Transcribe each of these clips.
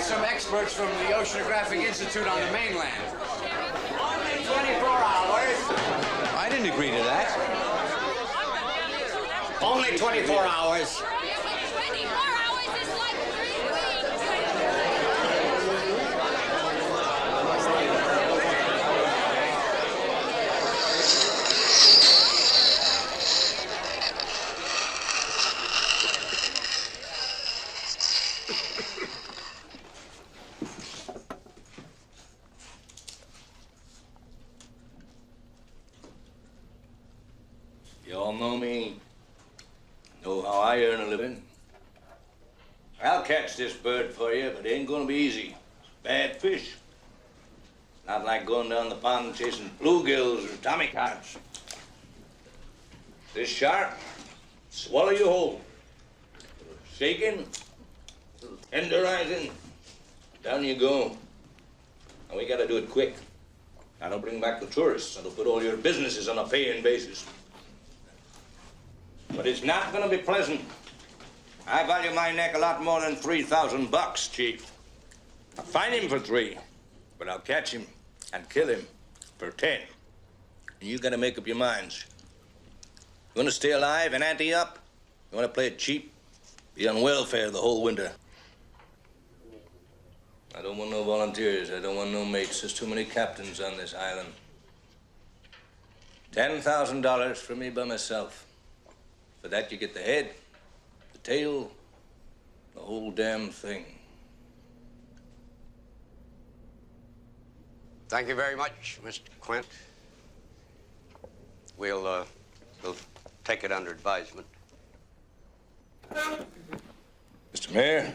some experts from the Oceanographic Institute on the mainland. Only 24 hours. I didn't agree to that. Only 24 hours. You all know me, know how I earn a living. I'll catch this bird for you, but it ain't gonna be easy. Bad fish. Not like going down the pond chasing bluegills or tommycods. This shark, swallow you whole. Shaking, tenderizing, down you go. And we gotta do it quick. I don't bring back the tourists. That'll put all your businesses on a paying basis. But it's not gonna be pleasant. I value my neck a lot more than $3,000, Chief. I'll find him for 3, but I'll catch him and kill him for 10. And you gotta make up your minds. You wanna stay alive and ante up? You wanna play it cheap? Be on welfare the whole winter. I don't want no volunteers. I don't want no mates. There's too many captains on this island. $10,000 for me by myself. For that, you get the head, the tail, the whole damn thing. Thank you very much, Mr. Quint. We'll take it under advisement. Mr. Mayor,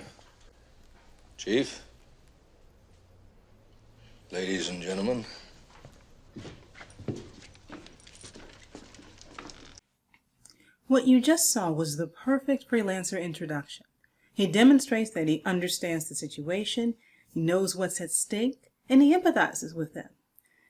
Chief, ladies and gentlemen. What you just saw was the perfect freelancer introduction. He demonstrates that he understands the situation, he knows what's at stake, and he empathizes with them.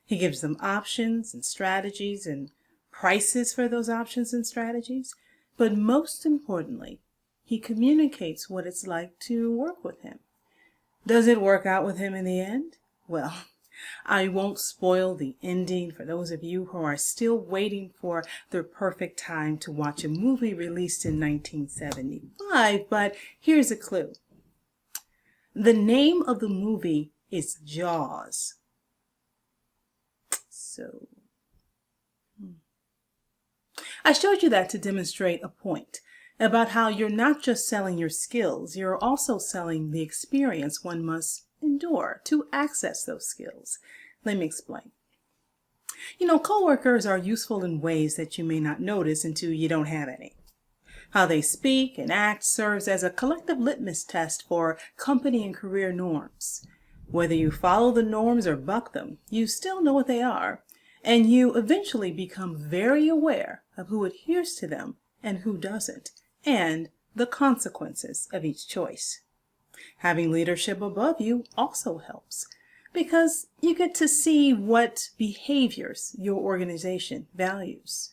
He gives them options and strategies and prices for those options and strategies. But most importantly, he communicates what it's like to work with him. Does it work out with him in the end? Well, I won't spoil the ending for those of you who are still waiting for the perfect time to watch a movie released in 1975, but here's a clue. The name of the movie is Jaws. So, I showed you that to demonstrate a point about how you're not just selling your skills, you're also selling the experience one must endure to access those skills. Let me explain. You know, coworkers are useful in ways that you may not notice until you don't have any. How they speak and act serves as a collective litmus test for company and career norms. Whether you follow the norms or buck them, you still know what they are, and you eventually become very aware of who adheres to them and who doesn't, and the consequences of each choice. Having leadership above you also helps, because you get to see what behaviors your organization values.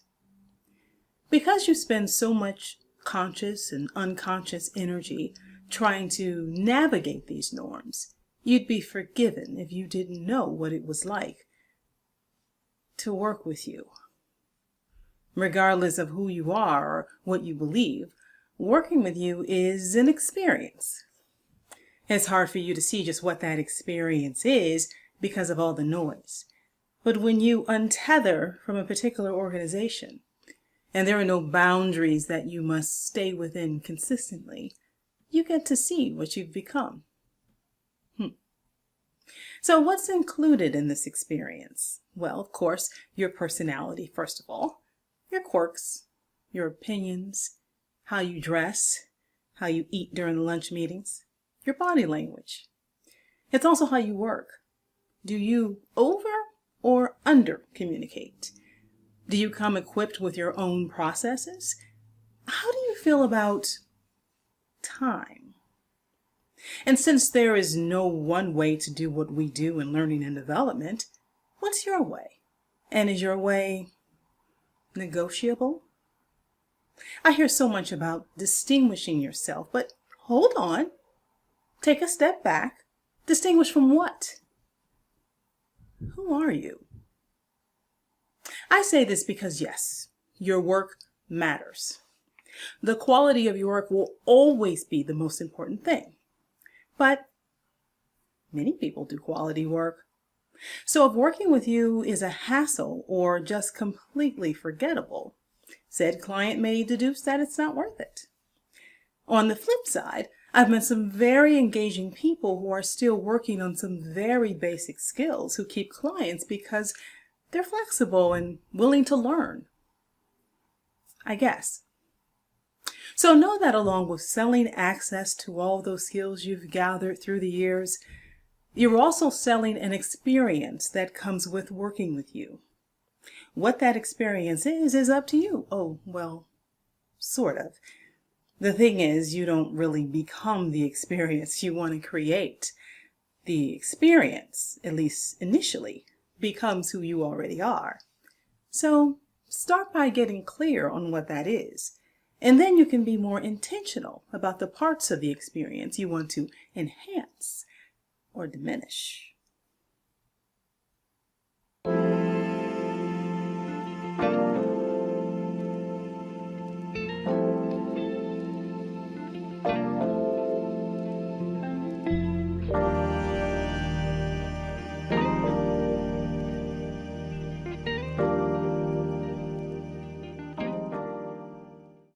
Because you spend so much conscious and unconscious energy trying to navigate these norms, you'd be forgiven if you didn't know what it was like to work with you. Regardless of who you are or what you believe, working with you is an experience. It's hard for you to see just what that experience is because of all the noise. But when you untether from a particular organization, and there are no boundaries that you must stay within consistently, you get to see what you've become. So what's included in this experience? Well, of course, your personality, first of all, your quirks, your opinions, how you dress, how you eat during the lunch meetings, your body language. It's also how you work. Do you over or under communicate? Do you come equipped with your own processes? How do you feel about time? And since there is no one way to do what we do in learning and development, what's your way? And is your way negotiable? I hear so much about distinguishing yourself, but hold on. Take a step back Distinguished from what? Who are you? I say this because yes, your work matters. The quality of your work will always be the most important thing. But many people do quality work. So if working with you is a hassle or just completely forgettable, said client may deduce that it's not worth it. On the flip side, I've met some very engaging people who are still working on some very basic skills who keep clients because they're flexible and willing to learn, I guess. So know that along with selling access to all those skills you've gathered through the years, you're also selling an experience that comes with working with you. What that experience is up to you. Oh, well, sort of. The thing is, you don't really become the experience you want to create. The experience, at least initially, becomes who you already are. So start by getting clear on what that is, and then you can be more intentional about the parts of the experience you want to enhance or diminish.